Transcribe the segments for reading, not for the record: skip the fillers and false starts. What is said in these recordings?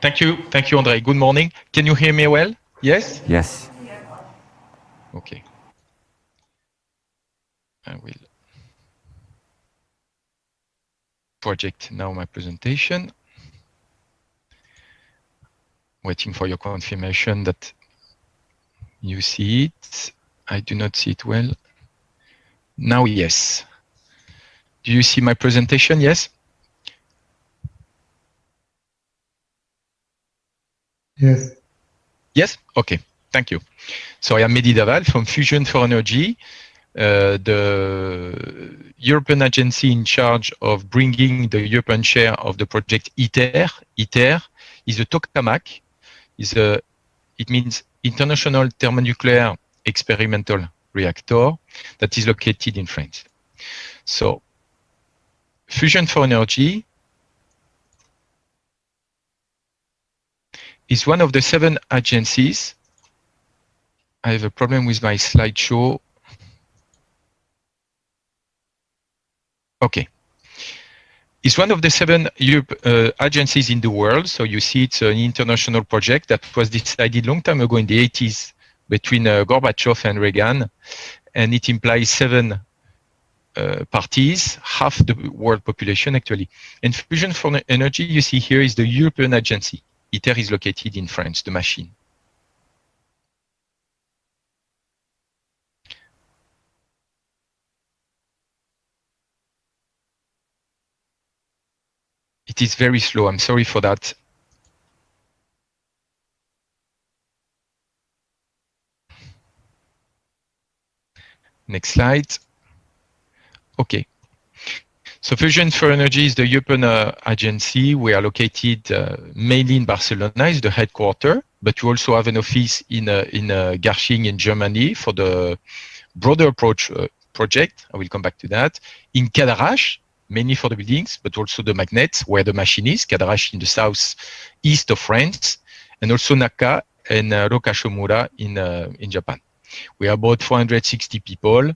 Thank you, Andre. Good morning. Can you hear me well? Yes? Yes. Okay. I will project now my presentation. Waiting for your confirmation that you see it. I do not see it well. Now, yes. Do you see my presentation? Yes? Yes. Yes? Okay. Thank you. So I am Mehdi Daval from Fusion for Energy, the European agency in charge of bringing the European share of the project ITER. ITER is a tokamak. It means International Thermonuclear Experimental Reactor that is located in France. So Fusion for Energy is one of the 7 agencies. I have a problem with my slideshow. Okay. It's one of the 7 agencies in the world. So you see it's an international project that was decided long time ago in the 80s between Gorbachev and Reagan. And it implies 7 parties, half the world population actually. And Fusion for Energy, you see here, is the European agency. ITER is located in France, the machine. It is very slow. I'm sorry for that. Next slide. Okay. So Fusion for Energy is the European agency. We are located mainly in Barcelona, is the headquarters, but we also have an office in Garching in Germany for the broader approach project. I will come back to that. In Cadarache, mainly for the buildings, but also the magnets where the machine is. Cadarache in the southeast of France, and also Naka and Rokashomura in Japan. We are about 460 people.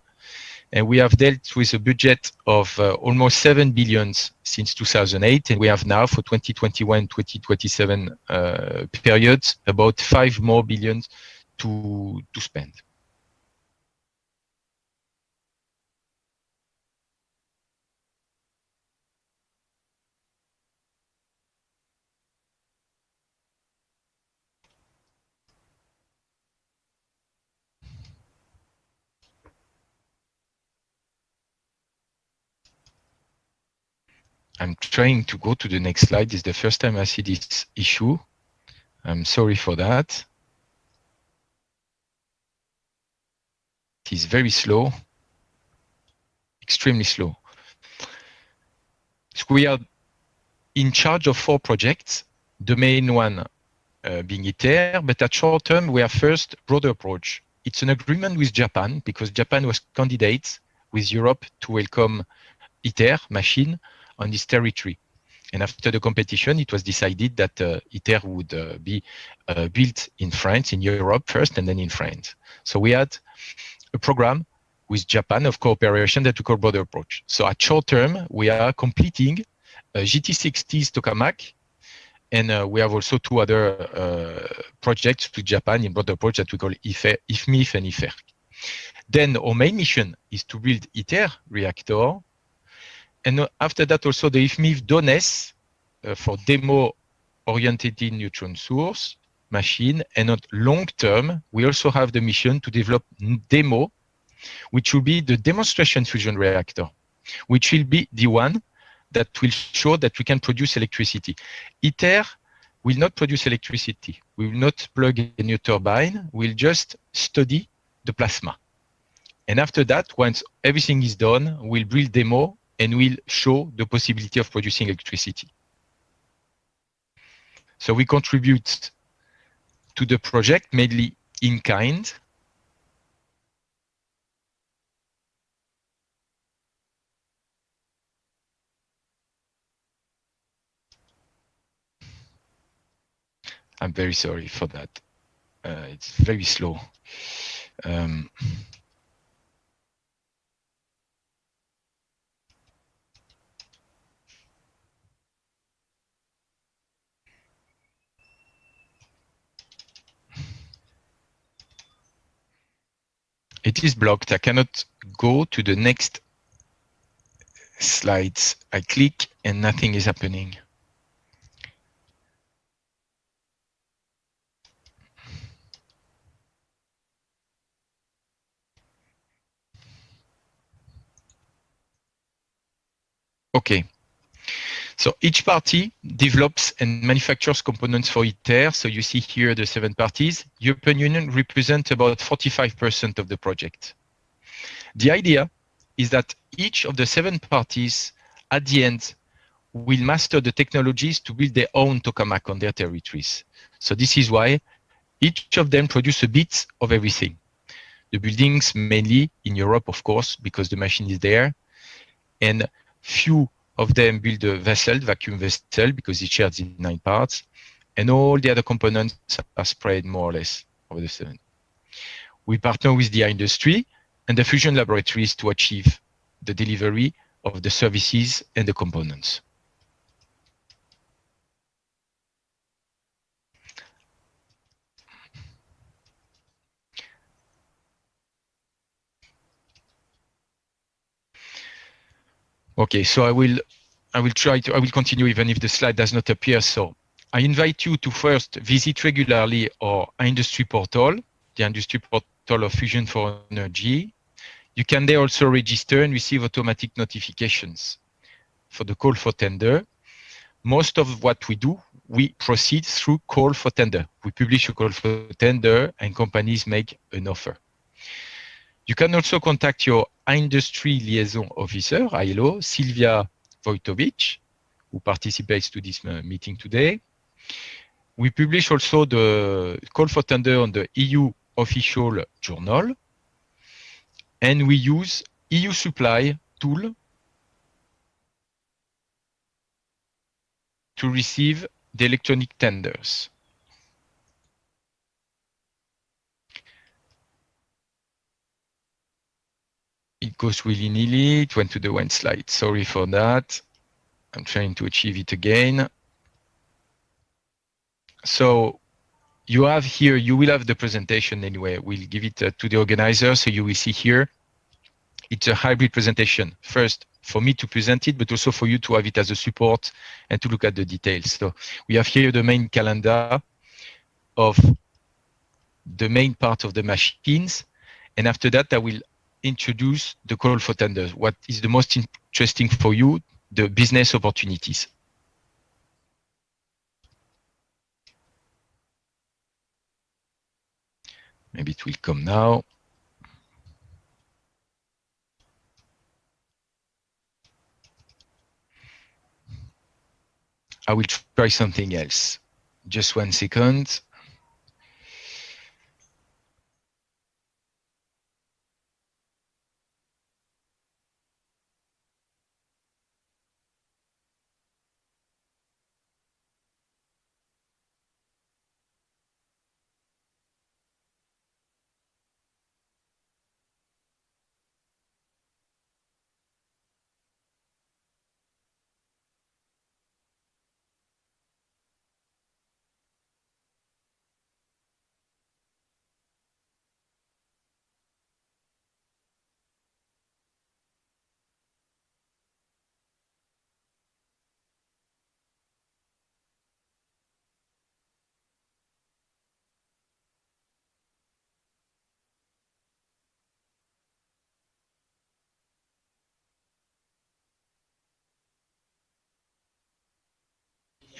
And we have dealt with a budget of almost 7 billion since 2008. And we have now for 2021-2027 periods about 5 more billions to spend. I'm trying to go to the next slide. It's the first time I see this issue. I'm sorry for that. It is very slow, extremely slow. So we are in charge of 4 projects, the main one being ITER, but at short term, we are first broader approach. It's an agreement with Japan because Japan was candidate with Europe to welcome ITER machine on its territory. And after the competition, it was decided that ITER would be built in France, in Europe first, and then in France. So we had a program with Japan of cooperation that we call broader approach. So at short term, we are completing GT60's tokamak, and we have also 2 other projects to Japan in broader approach that we call IFMIF and IFERC. Then our main mission is to build ITER reactor. And after that, also the IFMIF DONES for demo-oriented neutron source machine. And at long term, we also have the mission to develop demo, which will be the demonstration fusion reactor, which will be the one that will show that we can produce electricity. ITER will not produce electricity. We will not plug a new turbine. We'll just study the plasma. And after that, once everything is done, we'll build demo and we'll show the possibility of producing electricity. So we contribute to the project mainly in kind. I'm very sorry for that. It's very slow. It is blocked. I cannot go to the next slides. I click and nothing is happening. Okay. So each party develops and manufactures components for ITER. So you see here the 7 parties. European Union represents about 45% of the project. The idea is that each of the 7 parties at the end will master the technologies to build their own tokamak on their territories. So this is why each of them produce a bit of everything. The buildings mainly in Europe, of course, because the machine is there, and few of them build a vessel, vacuum vessel, because it shares in 9 parts, and all the other components are spread more or less over the 7. We partner with the industry and the fusion laboratories to achieve the delivery of the services and the components. Okay, so I will continue even if the slide does not appear. So I invite you to first visit regularly our industry portal, the industry portal of Fusion for Energy. You can there also register and receive automatic notifications for the call for tender. Most of what we do, we proceed through call for tender. We publish a call for tender and companies make an offer. You can also contact your industry liaison officer, ILO, Sylvia Wojtowicz, who participates to this meeting today. We publish also the call for tender on the EU official journal, and we use EU supply tool to receive the electronic tenders. It goes willy-nilly. It went to the one slide. Sorry for that. I'm trying to achieve it again. So you have here, you will have the presentation anyway. We'll give it to the organizer. So you will see here, it's a hybrid presentation. First, for me to present it, but also for you to have it as a support and to look at the details. So we have here the main calendar of the main part of the machines. And after that, I will introduce the call for tenders. What is the most interesting for you? The business opportunities. Maybe it will come now. I will try something else. Just 1 second.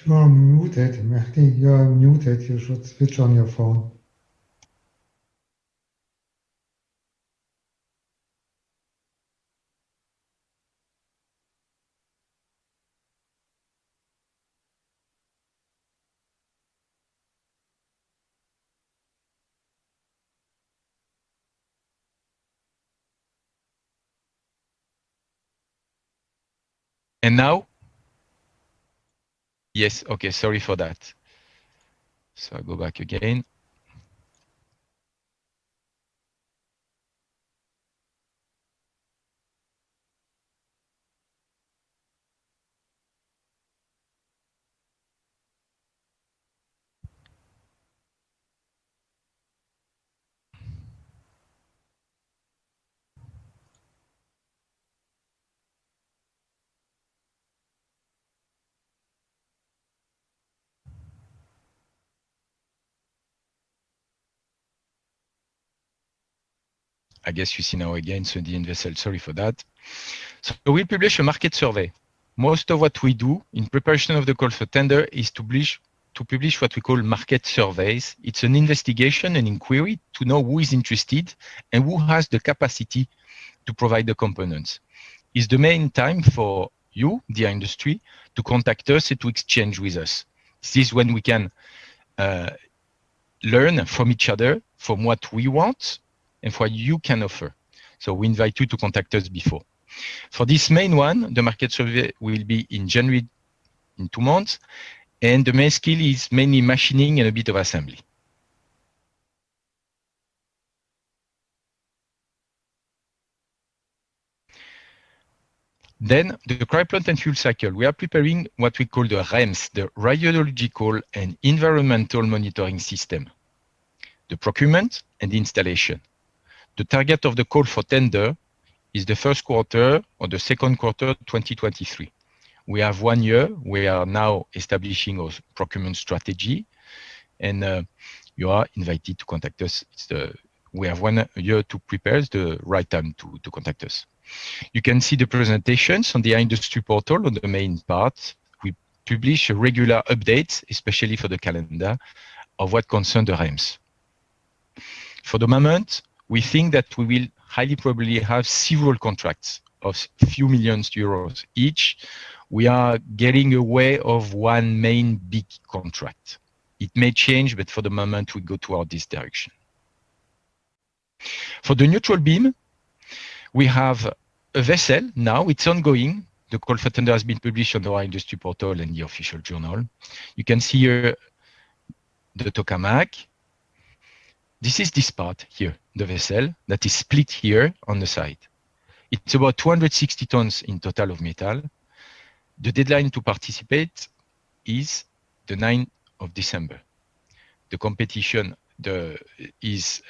You are muted, Mehdi. You are muted. You should switch on your phone. And now? Yes, okay, sorry for that. So I go back again. I guess you see now again, so the vessel, sorry for that. So we'll publish a market survey. Most of what we do in preparation of the call for tender is to publish what we call market surveys. It's an investigation, an inquiry to know who is interested and who has the capacity to provide the components. It's the main time for you, the industry, to contact us and to exchange with us. This is when we can learn from each other, from what we want and what you can offer. So we invite you to contact us before. For this main one, the market survey will be in January in 2 months, and the main skill is mainly machining and a bit of assembly. Then the cryoplant and fuel cycle. We are preparing what we call the REMS, the Radiological and Environmental Monitoring System, the procurement and the installation. The target of the call for tender is the first quarter or the second quarter 2023. We have 1 year. We are now establishing our procurement strategy, and you are invited to contact us. We have 1 year to prepare. It's the right time to contact us. You can see the presentations on the industry portal on the main part. We publish regular updates, especially for the calendar, of what concerns the REMS. For the moment, we think that we will highly probably have several contracts of few millions euros each. We are getting away of one main big contract. It may change, but for the moment, we go toward this direction. For the neutral beam, we have a vessel now. It's ongoing. The call for tender has been published on our industry portal and the official journal. You can see here the tokamak. This is this part here, the vessel, that is split here on the side. It's about 260 tons in total of metal. The deadline to participate is the 9th of December. The competition is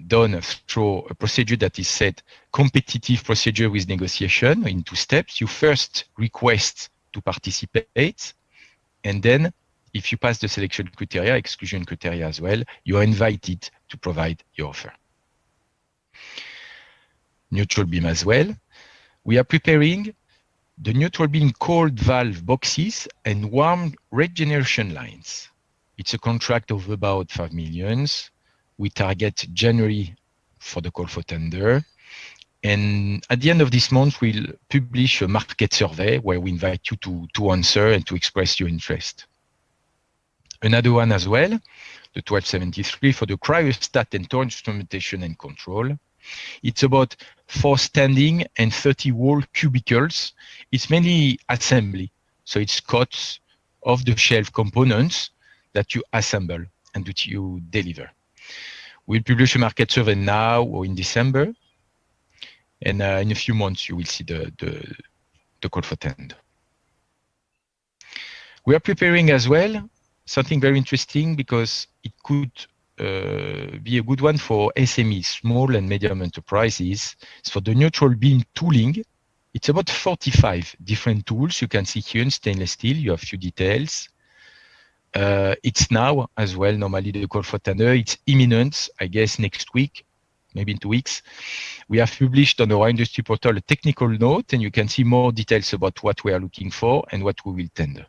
done through a procedure that is set competitive procedure with negotiation in 2 steps. You first request to participate, and then if you pass the selection criteria, exclusion criteria as well, you are invited to provide your offer. Neutral beam as well. We are preparing the neutral beam cold valve boxes and warm regeneration lines. It's a contract of about 5 million. We target January for the call for tender. And at the end of this month, we'll publish a market survey where we invite you to answer and to express your interest. Another one as well, the 1273 for the cryostat and torque instrumentation and control. It's about 4 standing and 30 wall cubicles. It's mainly assembly. So it's cuts of the shelf components that you assemble and that you deliver. We'll publish a market survey now or in December. And in a few months, you will see the call for tender. We are preparing as well something very interesting because it could be a good one for SMEs, small and medium enterprises. It's for the neutral beam tooling. It's about 45 different tools. You can see here in stainless steel. You have a few details. It's now as well, normally the call for tender. It's imminent, I guess, next week, maybe in 2 weeks. We have published on our industry portal a technical note, and you can see more details about what we are looking for and what we will tender.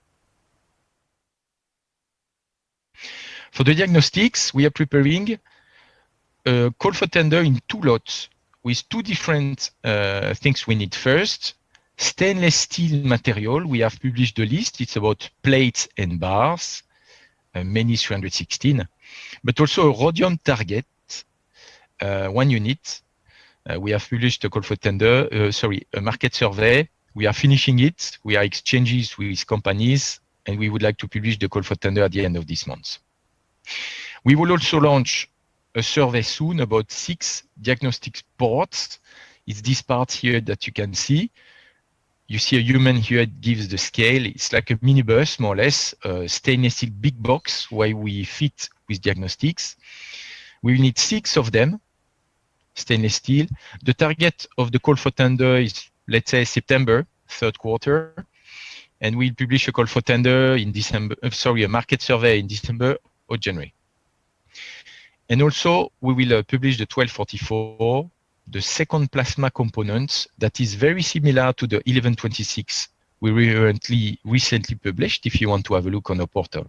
For the diagnostics, we are preparing a call for tender in 2 lots with 2 different things we need. First, stainless steel material. We have published the list. It's about plates and bars, many 316, but also a rhodium target, 1 unit. We have published a call for tender, a market survey. We are finishing it. We are exchanges with companies, and we would like to publish the call for tender at the end of this month. We will also launch a survey soon about 6 diagnostic ports. It's this part here that you can see. You see a human here, it gives the scale. It's like a minibus, more or less, a stainless steel big box where we fit with diagnostics. We will need 6 of them, stainless steel. The target of the call for tender is, let's say, September, 3rd quarter. And we'll publish a call for tender in December, a market survey in December or January. And also, we will publish the 1244 the second plasma component that is very similar to the 1126 we recently published, if you want to have a look on our portal.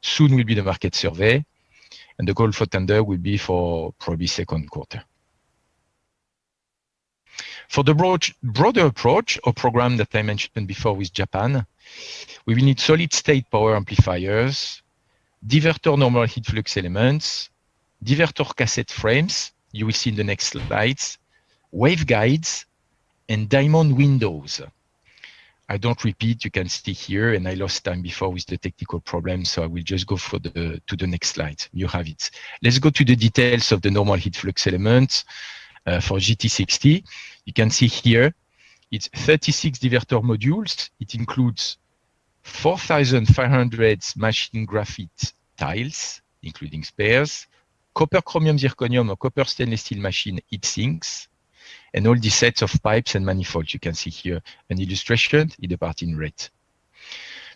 Soon will be the market survey, and the call for tender will be for probably second quarter. For the broader approach or program that I mentioned before with Japan, we will need solid-state power amplifiers, divertor normal heat flux elements, divertor cassette frames, you will see in the next slides, waveguides, and diamond windows. I don't repeat, you can see here, and I lost time before with the technical problem, so I will just go to the next slide. You have it. Let's go to the details of the normal heat flux element for GT60. You can see here, it's 36 divertor modules. It includes 4,500 machine graphite tiles, including spares, copper chromium zirconium or copper stainless steel machine heat sinks, and all these sets of pipes and manifolds. You can see here an illustration in the part in red.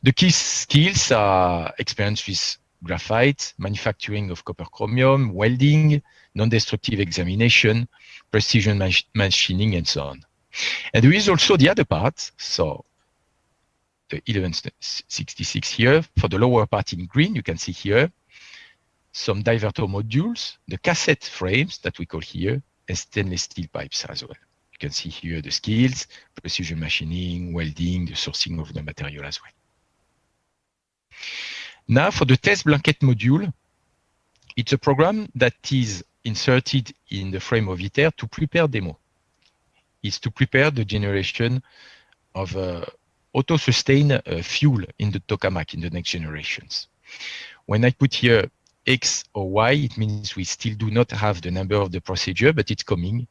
The key skills are experience with graphite, manufacturing of copper chromium, welding, non-destructive examination, precision machining, and so on. And there is also the other part, so the 1166 here, for the lower part in green, you can see here, some divertor modules, the cassette frames that we call here, and stainless steel pipes as well. You can see here the skills, precision machining, welding, the sourcing of the material as well. Now for the test blanket module, it's a program that is inserted in the frame of ITER to prepare demo. It's to prepare the generation of auto-sustained fuel in the tokamak in the next generations. When I put here X or Y, it means we still do not have the number of the procedure, but it's coming.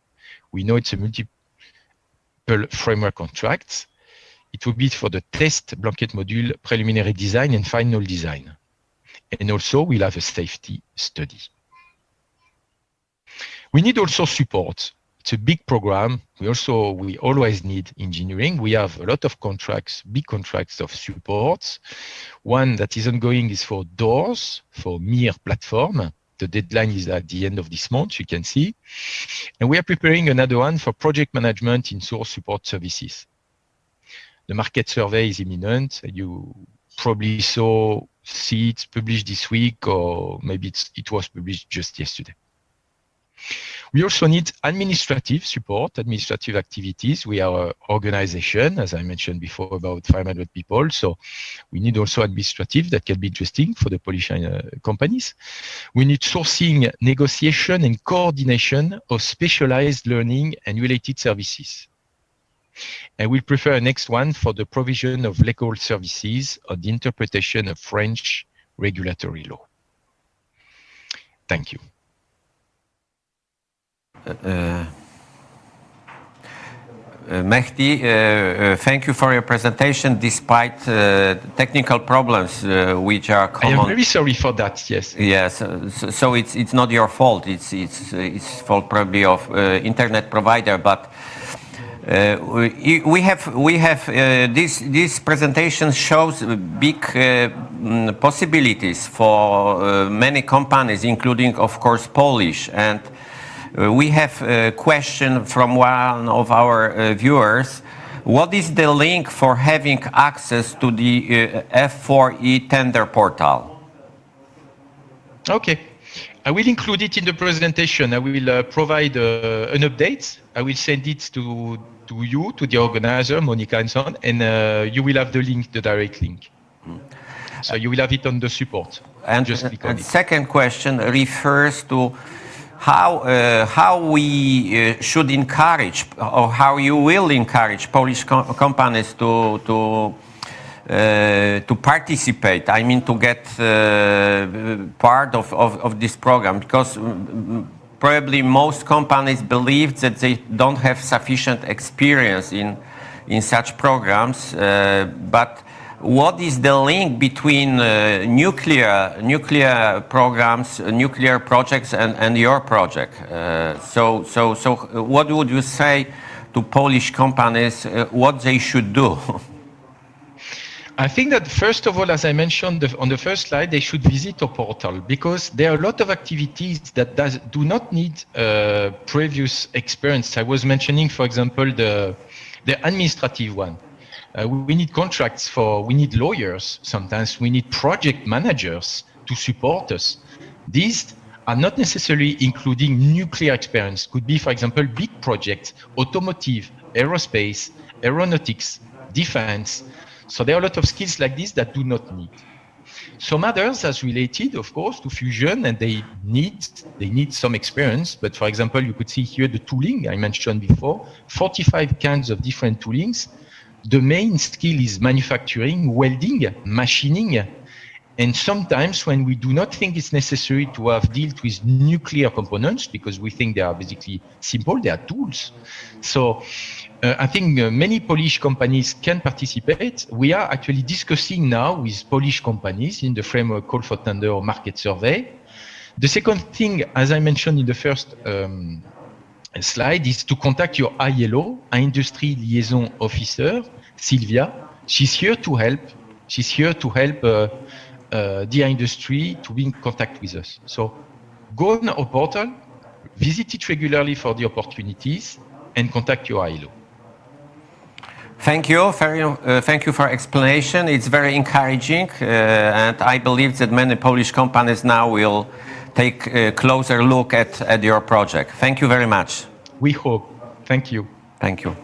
We know it's a multiple framework contracts. It will be for the test blanket module preliminary design and final design. And also we'll have a safety study. We need also support. It's a big program. We always need engineering. We have a lot of contracts, big contracts of support. One that is ongoing is for doors, for Mir platform. The deadline is at the end of this month, you can see. And we are preparing another one for project management in source support services. The market survey is imminent. You probably see it published this week, or maybe it was published just yesterday. We also need administrative support, administrative activities. We are an organization, as I mentioned before, about 500 people. So we need also administrative that can be interesting for the Polish companies. We need sourcing, negotiation, and coordination of specialized learning and related services. And we'll prefer a next one for the provision of legal services or the interpretation of French regulatory law. Thank you. Mehdi, thank you for your presentation, despite technical problems which are common. I am very sorry for that. Yes. Yes. So it's not your fault. It's fault probably of internet provider. But we have this presentation shows big possibilities for many companies, including of course Polish. And we have a question from one of our viewers. What is the link for having access to the F4E tender portal? Okay. I will include it in the presentation. I will provide an update. I will send it to you, to the organizer, Monica and so on, and you will have the link, the direct link. So you will have it on the support. And just click on it. Second question refers to how we should encourage, or how you will encourage Polish companies to participate. I mean, to get part of this program, because probably most companies believe that they don't have sufficient experience in such programs. But what is the link between nuclear programs, nuclear projects, and your project? So what would you say to Polish companies what they should do? I think that first of all, as I mentioned on the first slide, they should visit our portal because there are a lot of activities that do not need previous experience. I was mentioning, for example, the administrative one. We need contracts we need lawyers sometimes, we need project managers to support us. These are not necessarily including nuclear experience. Could be, for example, big projects, automotive, aerospace, aeronautics, defense. So there are a lot of skills like this that do not need. Some others as related, of course, to fusion, and they need some experience. But for example, you could see here the tooling I mentioned before, 45 kinds of different toolings. The main skill is manufacturing, welding, machining. And sometimes when we do not think it's necessary to have dealt with nuclear components because we think they are basically simple, they are tools. So I think many Polish companies can participate. We are actually discussing now with Polish companies in the framework call for tender or market survey. The second thing, as I mentioned in the first slide, is to contact your ILO, Industry Liaison Officer, Sylvia. She's here to help. She's here to help the industry to be in contact with us. So go on our portal, visit it regularly for the opportunities, and contact your ILO. Thank you. Thank you for explanation. It's very encouraging, and I believe that many Polish companies now will take a closer look at your project. Thank you very much. We hope. Thank you. Thank you.